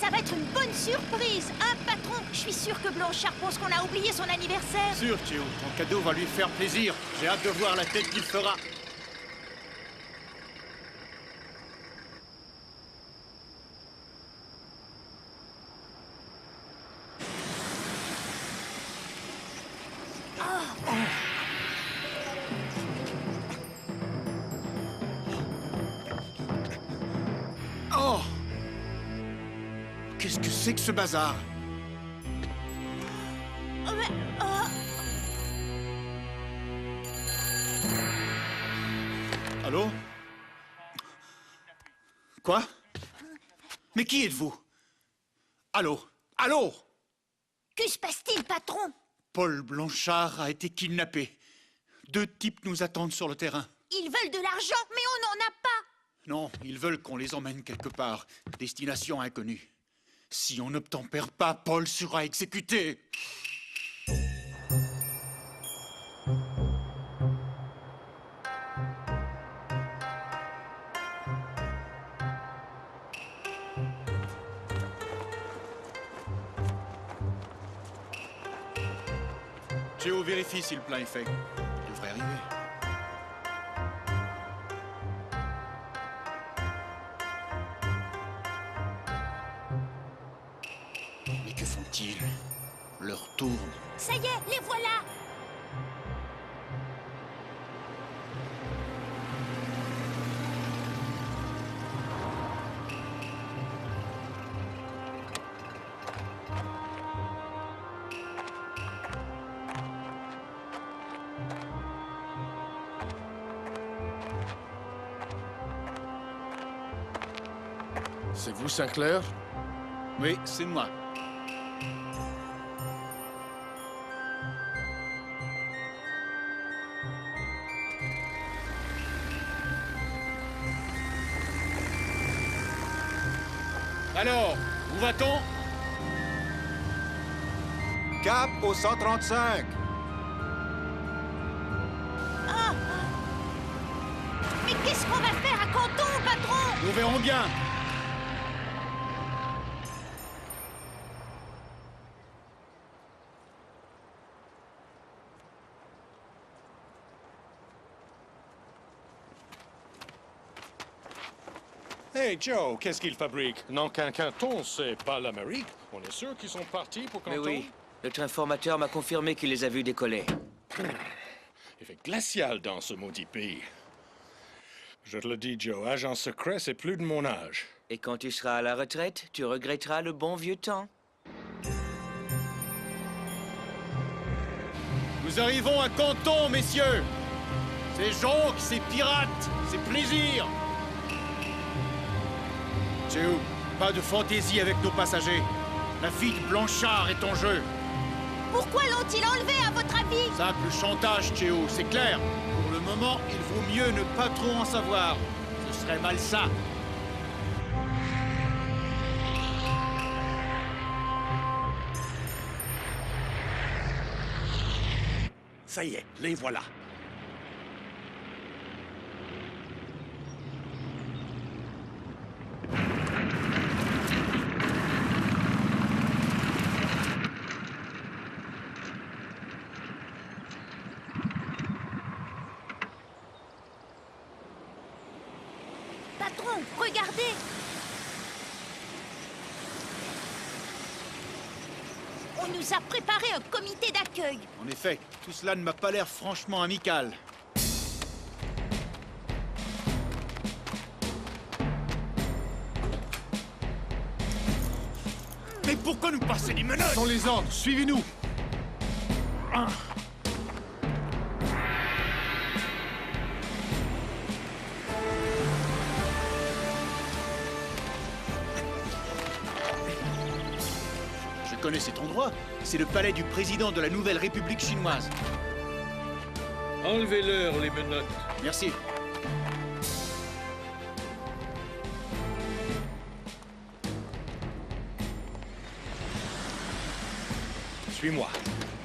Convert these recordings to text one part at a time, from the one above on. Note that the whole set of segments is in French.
Ça va être une bonne surprise, hein, patron? Je suis sûr que Blanchard pense qu'on a oublié son anniversaire. Sûr, Théo, ton cadeau va lui faire plaisir. J'ai hâte de voir la tête qu'il fera. Oh! Qu'est-ce que c'est que ce bazar? Allô? Quoi? Mais qui êtes-vous? Allô? Allô? Que se passe-t-il, patron? Paul Blanchard a été kidnappé. 2 types nous attendent sur le terrain. Ils veulent de l'argent, mais on n'en a pas. Non, ils veulent qu'on les emmène quelque part. Destination inconnue. Si on n'obtempère pas, Paul sera exécuté. Théo, vérifie si le plein est fait. Il devrait arriver. Mais que font-ils? Leur tourne. Ça y est, les voilà. C'est vous, Sinclair? Oui, c'est moi. Alors, où va-t-on? Cap au 135. Mais qu'est-ce qu'on va faire à Canton, patron? Nous verrons bien. Hey Joe, qu'est-ce qu'ils fabriquent? Non, qu'un Canton, c'est pas l'Amérique. On est sûr qu'ils sont partis pour Canton? Mais oui, notre informateur m'a confirmé qu'il les a vus décoller. Il fait glacial dans ce maudit pays. Je te le dis, Joe, agent secret, c'est plus de mon âge. Et quand tu seras à la retraite, tu regretteras le bon vieux temps. Nous Nous arrivons à Canton, messieurs. C'est jonque, c'est pirate, c'est plaisir. Théo, pas de fantaisie avec nos passagers. La fille de Blanchard est en jeu. Pourquoi l'ont-ils enlevé, à votre avis? Simple chantage, Théo, c'est clair. Pour le moment, il vaut mieux ne pas trop en savoir. Ce serait malsain. Ça y est, les voilà. Patron, regardez! On nous a préparé un comité d'accueil. En effet, tout cela ne m'a pas l'air franchement amical. Mais pourquoi nous passer les menottes? Sont les ordres, suivez-nous. Je connais cet endroit. C'est le palais du président de la nouvelle République chinoise. Enlevez-leur les menottes. Merci. Suis-moi.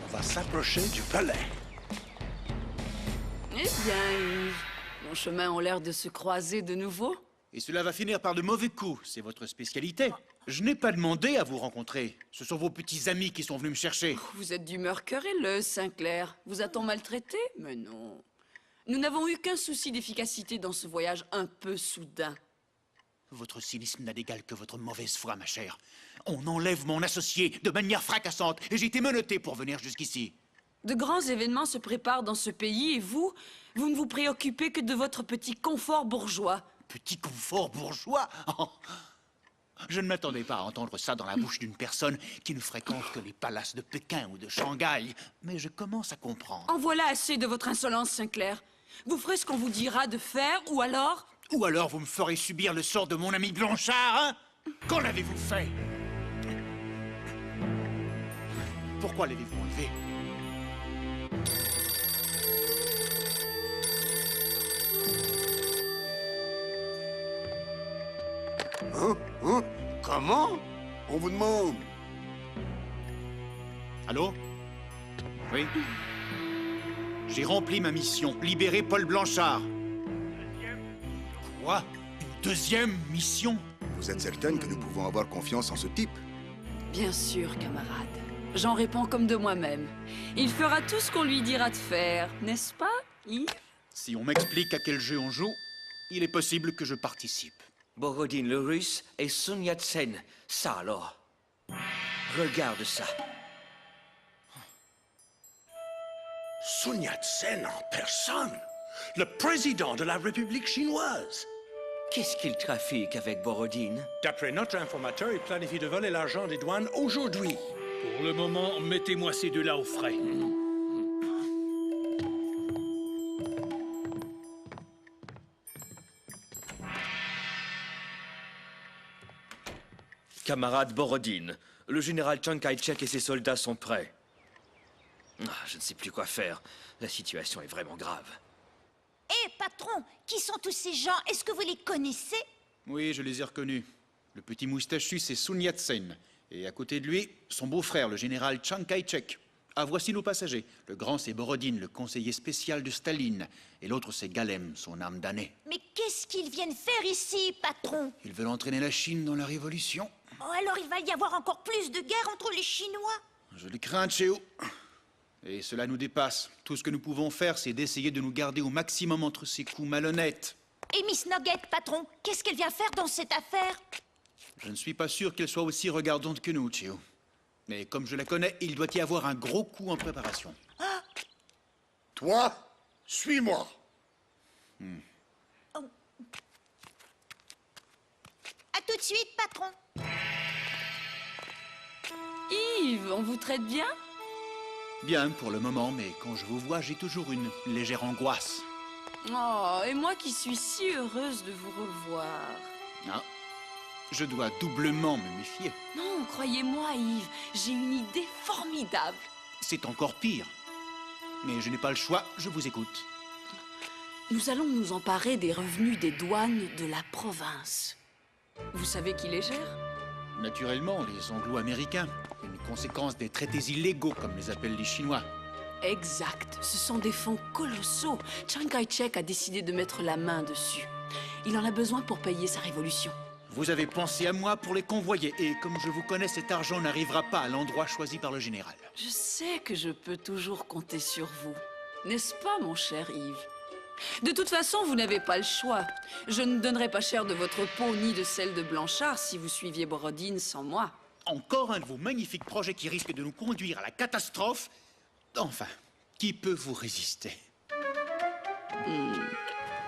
On va s'approcher du palais. Eh bien, Yves, nos chemins ont l'air de se croiser de nouveau. Et cela va finir par de mauvais coups. C'est votre spécialité. Je n'ai pas demandé à vous rencontrer. Ce sont vos petits amis qui sont venus me chercher. Vous êtes d'humeur querelleuse, Sinclair. Vous a-t-on maltraité? Mais non. Nous n'avons eu qu'un souci d'efficacité dans ce voyage un peu soudain. Votre cynisme n'a d'égal que votre mauvaise foi, ma chère. On enlève mon associé de manière fracassante et j'ai été menotté pour venir jusqu'ici. De grands événements se préparent dans ce pays et vous ne vous préoccupez que de votre petit confort bourgeois. Petit confort bourgeois? Oh. Je ne m'attendais pas à entendre ça dans la bouche d'une personne qui ne fréquente que les palaces de Pékin ou de Shanghai. Mais je commence à comprendre. En voilà assez de votre insolence, Sinclair. Vous ferez ce qu'on vous dira de faire, ou alors... Ou alors vous me ferez subir le sort de mon ami Blanchard, hein? Qu'en avez-vous fait? Pourquoi l'avez-vous enlevé? Comment? On vous demande. Allô? Oui? J'ai rempli ma mission, libérer Paul Blanchard. Quoi? Une deuxième mission? Vous êtes certaine que nous pouvons avoir confiance en ce type? Bien sûr, camarade. J'en réponds comme de moi-même. Il fera tout ce qu'on lui dira de faire, n'est-ce pas, Yves? Si on m'explique à quel jeu on joue, il est possible que je participe. Borodine le russe et Sun Yat-sen. Ça alors. Regarde ça. Sun Yat-sen en personne. Le président de la République chinoise. Qu'est-ce qu'il trafique avec Borodine? D'après notre informateur, il planifie de voler l'argent des douanes aujourd'hui. Pour le moment, mettez-moi ces deux-là au frais. Camarade Borodine, le général Chiang Kai-shek et ses soldats sont prêts. Ah, je ne sais plus quoi faire. La situation est vraiment grave. Hé, patron, qui sont tous ces gens? Est-ce que vous les connaissez? Oui, je les ai reconnus. Le petit moustachu, c'est Sun Yat-sen. Et à côté de lui, son beau-frère, le général Chiang Kai-shek. Ah, voici nos passagers. Le grand, c'est Borodine, le conseiller spécial de Staline. Et l'autre, c'est Galem, son âme damnée. Mais qu'est-ce qu'ils viennent faire ici, patron? Ils veulent entraîner la Chine dans la révolution. Oh, alors il va y avoir encore plus de guerre entre les Chinois? Je le crains, Cheo. Et cela nous dépasse. Tout ce que nous pouvons faire, c'est d'essayer de nous garder au maximum entre ces coups malhonnêtes. Et Miss Nugget, patron, qu'est-ce qu'elle vient faire dans cette affaire? Je ne suis pas sûr qu'elle soit aussi regardante que nous, Cheo. Mais comme je la connais, il doit y avoir un gros coup en préparation. Toi, suis-moi. À tout de suite, patron. Yves, on vous traite bien? Bien pour le moment, mais quand je vous vois, j'ai toujours une légère angoisse. Oh, et moi qui suis si heureuse de vous revoir. Ah, je dois doublement me méfier. Non, croyez-moi, Yves, j'ai une idée formidable. C'est encore pire. Mais je n'ai pas le choix, je vous écoute. Nous allons nous emparer des revenus des douanes de la province. Vous savez qui les gère? Naturellement, les Anglo-Américains. Une conséquence des traités illégaux, comme les appellent les Chinois. Exact. Ce sont des fonds colossaux. Chiang Kai-shek a décidé de mettre la main dessus. Il en a besoin pour payer sa révolution. Vous avez pensé à moi pour les convoyer, et comme je vous connais, cet argent n'arrivera pas à l'endroit choisi par le général. Je sais que je peux toujours compter sur vous. N'est-ce pas, mon cher Yves? De toute façon, vous n'avez pas le choix. Je ne donnerai pas cher de votre peau ni de celle de Blanchard si vous suiviez Borodine sans moi. Encore un de vos magnifiques projets qui risque de nous conduire à la catastrophe. Enfin, qui peut vous résister?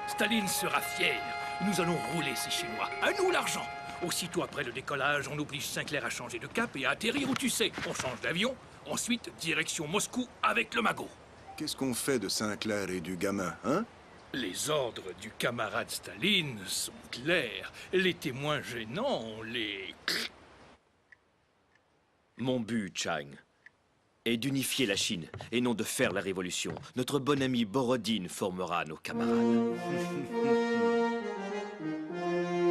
Staline sera fier. Nous allons rouler ces Chinois. À nous l'argent. Aussitôt après le décollage, on oblige Sinclair à changer de cap et à atterrir où tu sais. On change d'avion. Ensuite, direction Moscou avec le magot. Qu'est-ce qu'on fait de Sinclair et du gamin, hein? Les ordres du camarade Staline sont clairs. Les témoins gênants, on les... Mon but, Chang, est d'unifier la Chine et non de faire la révolution. Notre bon ami Borodine formera nos camarades.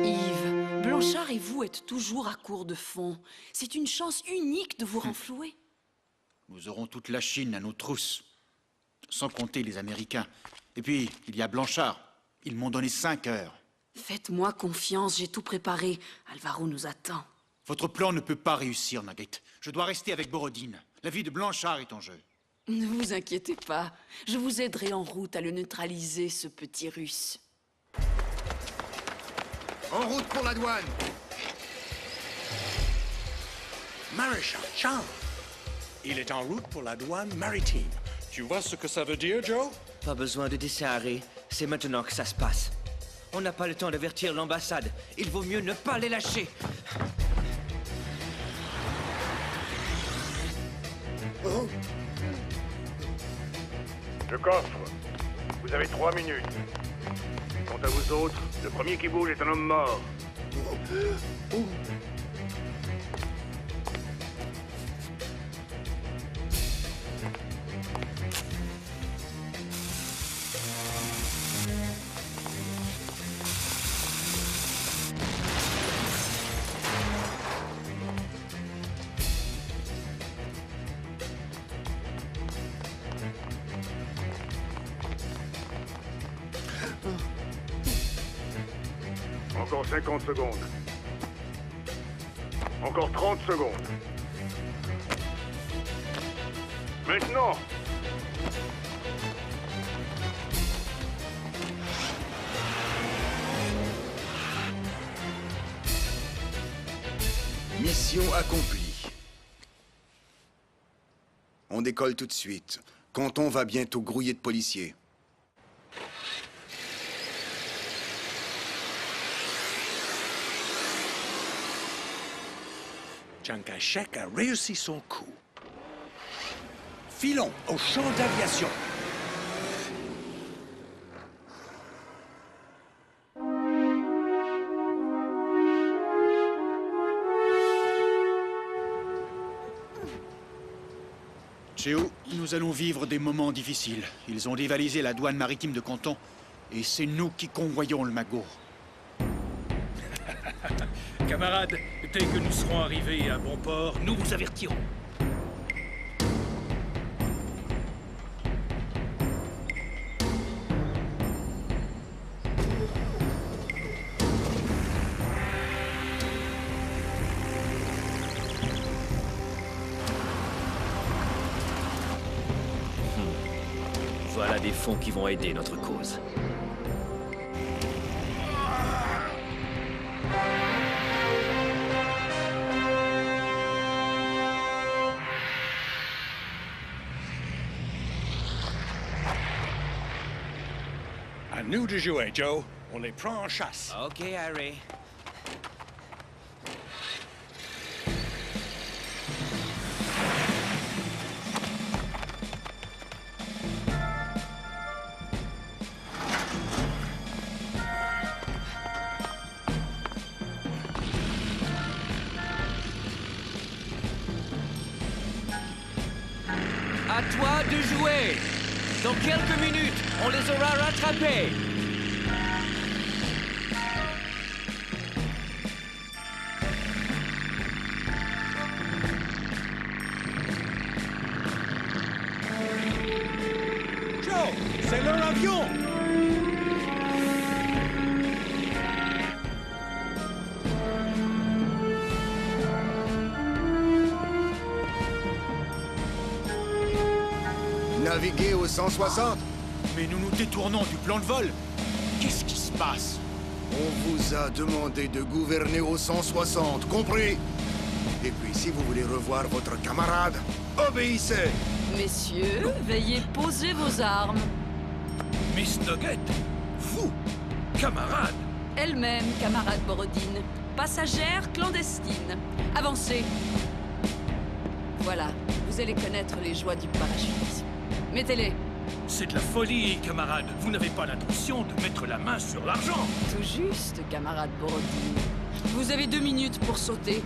Yves, Blanchard et vous êtes toujours à court de fonds. C'est une chance unique de vous renflouer. Nous aurons toute la Chine à nos trousses. Sans compter les Américains. Et puis, il y a Blanchard. Ils m'ont donné 5 heures. Faites-moi confiance, j'ai tout préparé. Alvaro nous attend. Votre plan ne peut pas réussir, Nugget. Je dois rester avec Borodine. La vie de Blanchard est en jeu. Ne vous inquiétez pas. Je vous aiderai en route à le neutraliser, ce petit Russe. En route pour la douane! Maréchal Chang. Il est en route pour la douane maritime. Tu vois ce que ça veut dire, Joe? Pas besoin de desserrer. C'est maintenant que ça se passe. On n'a pas le temps d'avertir l'ambassade. Il vaut mieux ne pas les lâcher. Le coffre. Vous avez 3 minutes. Quant à vous autres, le premier qui bouge est un homme mort. Encore 50 secondes. Encore 30 secondes. Maintenant! Mission accomplie. On décolle tout de suite. Canton va bientôt grouiller de policiers. Chiang Kai-shek a réussi son coup. Filons au champ d'aviation. Chéo, nous allons vivre des moments difficiles. Ils ont dévalisé la douane maritime de Canton, et c'est nous qui convoyons le magot. Camarades, dès que nous serons arrivés à bon port, nous vous avertirons. Voilà des fonds qui vont aider notre cause. À nous de jouer, Joe. On les prend en chasse. Ok, Harry. À toi de jouer. Dans quelques minutes, on les aura rattrapés. Joe, c'est leur avion! Naviguer au 160? Mais nous nous détournons du plan de vol. Qu'est-ce qui se passe? On vous a demandé de gouverner au 160, compris? Et puis, si vous voulez revoir votre camarade, obéissez! Messieurs, veuillez poser vos armes. Miss Nugget, vous, camarade, Elle-même, camarade Borodine. Passagère clandestine. Avancez. Voilà, vous allez connaître les joies du parachutisme. Mettez-les. c'est de la folie, camarade. Vous n'avez pas l'intention de mettre la main sur l'argent. Tout juste, camarade Borodine. Vous avez 2 minutes pour sauter.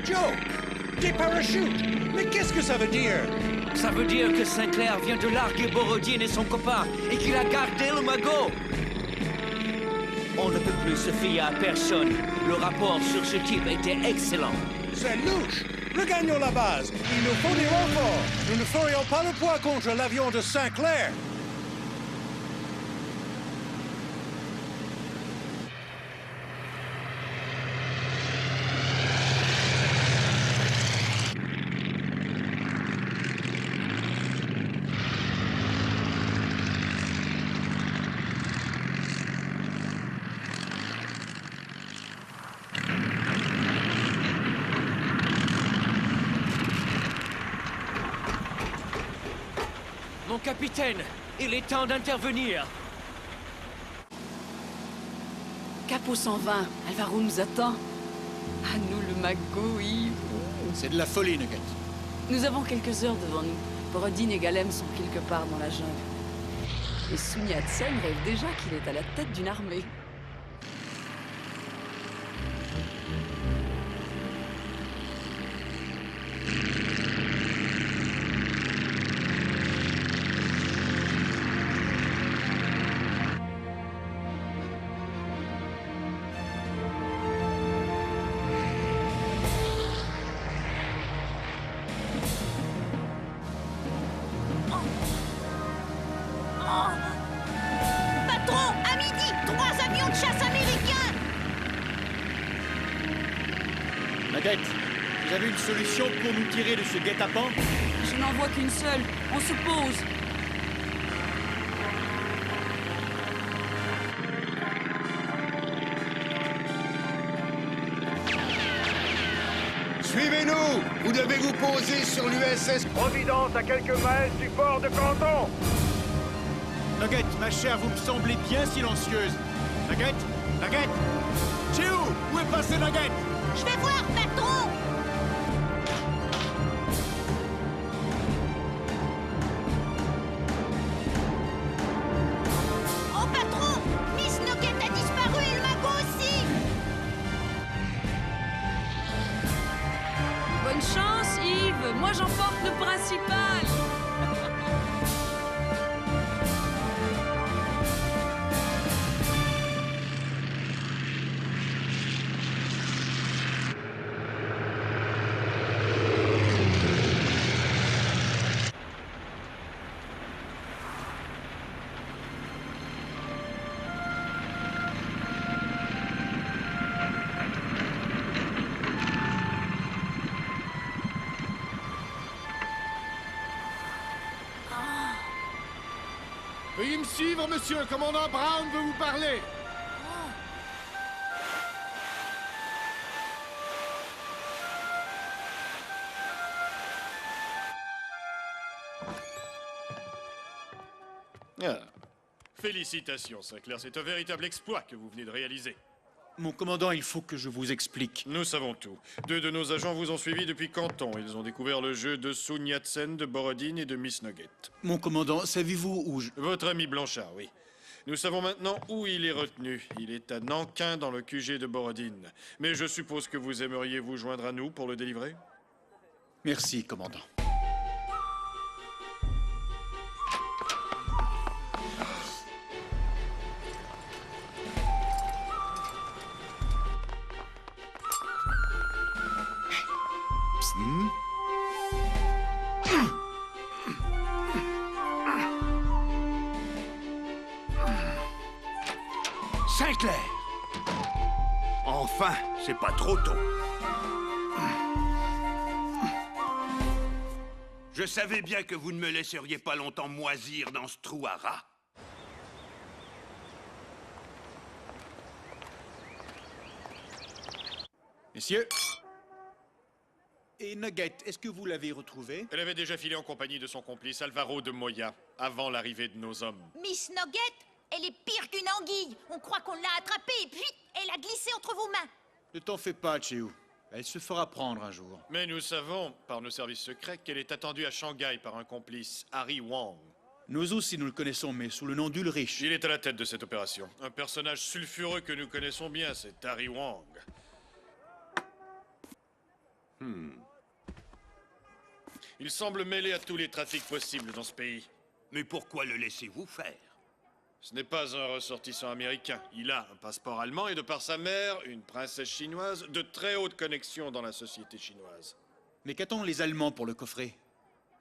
Joe! Des parachutes! Mais qu'est-ce que ça veut dire? Ça veut dire que Sinclair vient de larguer Borodine et son copain, et qu'il a gardé le magot. On ne peut plus se fier à personne. Le rapport sur ce type était excellent. C'est louche! Regagnons la base! Il nous faut des renforts! Nous ne ferions pas le poids contre l'avion de Sinclair! Mon capitaine, il est temps d'intervenir. Capo 120, Alvaro nous attend. À nous le magot, Yves. C'est de la folie, Nugget. Nous avons quelques heures devant nous. Borodine et Galem sont quelque part dans la jungle. Et Sun Yat-sen rêve déjà qu'il est à la tête d'une armée. Patron, à midi, 3 avions de chasse américains! Nugget, vous avez une solution pour nous tirer de ce guet-apens? Je n'en vois qu'une seule. On se pose. Suivez-nous! Vous devez vous poser sur l'USS. Providence à quelques miles du port de Canton! Nugget, ma chère, vous me semblez bien silencieuse. Nugget? Nugget? Chez où est passé Nugget? Je vais voir, patron! Oh, patron! Miss Nugget a disparu et le magot aussi! Bonne chance, Yves. Moi, j'emporte le principal. Veuillez me suivre, monsieur. Le commandant Brown veut vous parler. Ah. Félicitations, Sinclair. C'est un véritable exploit que vous venez de réaliser. Mon commandant, il faut que je vous explique. Nous savons tout. 2 de nos agents vous ont suivi depuis Canton. Ils ont découvert le jeu de Sun Yat-sen, de Borodine et de Miss Nugget. Mon commandant, savez-vous où je... Votre ami Blanchard, oui. Nous savons maintenant où il est retenu. Il est à Nankin, dans le QG de Borodine. Mais je suppose que vous aimeriez vous joindre à nous pour le délivrer? Merci, commandant. Sinclair! Enfin, c'est pas trop tôt. Je savais bien que vous ne me laisseriez pas longtemps moisir dans ce trou à rats. Messieurs. Et Nugget, est-ce que vous l'avez retrouvée? Elle avait déjà filé en compagnie de son complice Alvaro de Moya, avant l'arrivée de nos hommes. Miss Nugget, elle est pire qu'une anguille. On croit qu'on l'a attrapée et puis elle a glissé entre vos mains. Ne t'en fais pas, Chew. Elle se fera prendre un jour. Mais nous savons, par nos services secrets, qu'elle est attendue à Shanghai par un complice, Harry Wang. Nous aussi, nous le connaissons, mais sous le nom d'Ulrich. Il est à la tête de cette opération. Un personnage sulfureux que nous connaissons bien, c'est Harry Wang. Il semble mêlé à tous les trafics possibles dans ce pays. Mais pourquoi le laissez-vous faire? Ce n'est pas un ressortissant américain. Il a un passeport allemand et de par sa mère, une princesse chinoise, de très hautes connexions dans la société chinoise. Mais qu'attendent les Allemands pour le coffret?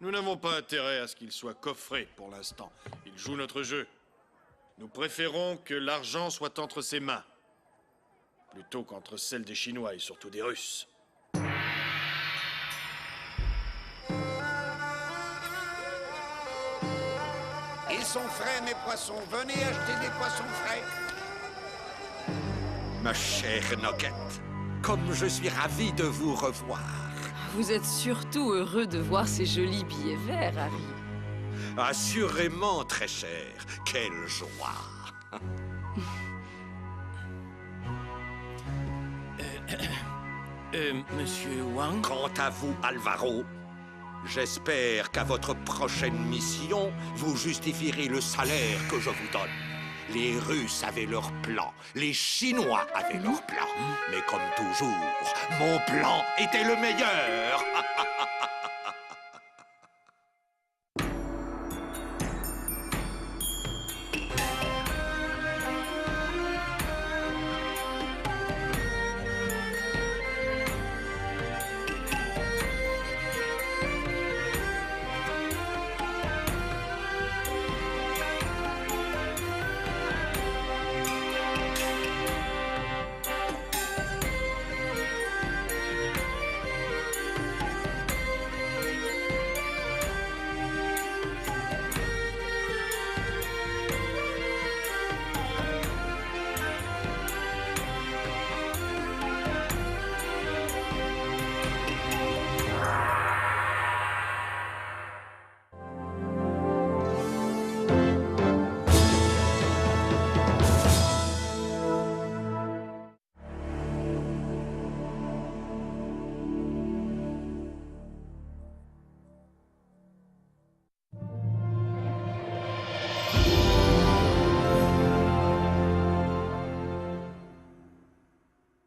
Nous n'avons pas intérêt à ce qu'il soit coffré pour l'instant. Il joue notre jeu. Nous préférons que l'argent soit entre ses mains, plutôt qu'entre celles des Chinois et surtout des Russes. Ils sont frais, mes poissons. Venez acheter des poissons frais. Ma chère Nugget, comme je suis ravi de vous revoir. Vous êtes surtout heureux de voir ces jolis billets verts, Harry. Assurément, très cher. Quelle joie. Monsieur Wang? Quant à vous, Alvaro, j'espère qu'à votre prochaine mission, vous justifierez le salaire que je vous donne. Les Russes avaient leur plan, les Chinois avaient leur plan. Mais comme toujours, mon plan était le meilleur.